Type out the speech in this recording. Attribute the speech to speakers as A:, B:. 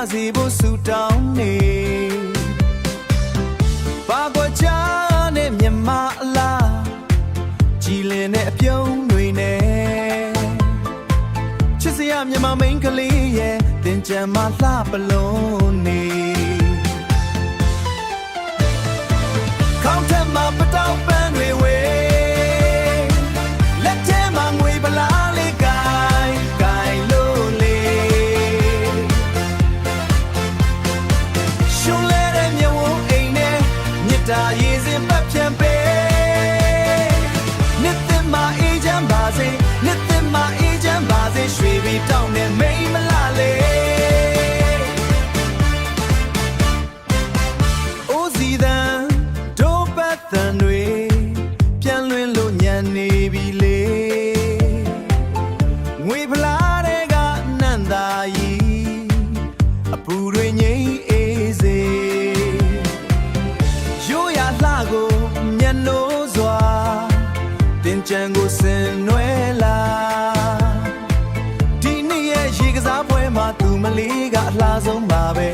A: စီဖို့ဆူတောင်းနေဘာကွာချာနဲ့မြမအလားကြည်လင်တဲ့အပြုံးတွေနဲ့ချစ်စရာမြမမိန်းကလေးရဲ့တင်ကြံမလှပလုံးနေခေါင်းထက်မှာပတောက်ပန်းတွေဝေလက်ထဲမှာငွေပလားလေးကိုင်လို့လေရှုံးလဲတဲ့မြဝန်းအိမ်နဲ့မြစ်တာရည်စင်ပတ်ပြန်ပေးနှစ်သက်မှာအေးချမ်းပါစေနှစ်သက်မှာအေးချမ်းပါစေရွှေပြီးတောင်းနဲ့မိမလားလေအိုးစီတန်ဒိုးပတ်တန်တွေပြန်လွင်လို့ညံနေပြီလေငွေဖလားတွေကနန္တာကြီးအပူတွေငိမ့်အေးစေရိုးရလှကိုမျက်နှိုးစွာတင်ကြံကိုဆင်နွဲလာဒီနေ့ရဲ့ရေကစားပွဲမှာသူမလေးကအလှဆုံးပါပဲ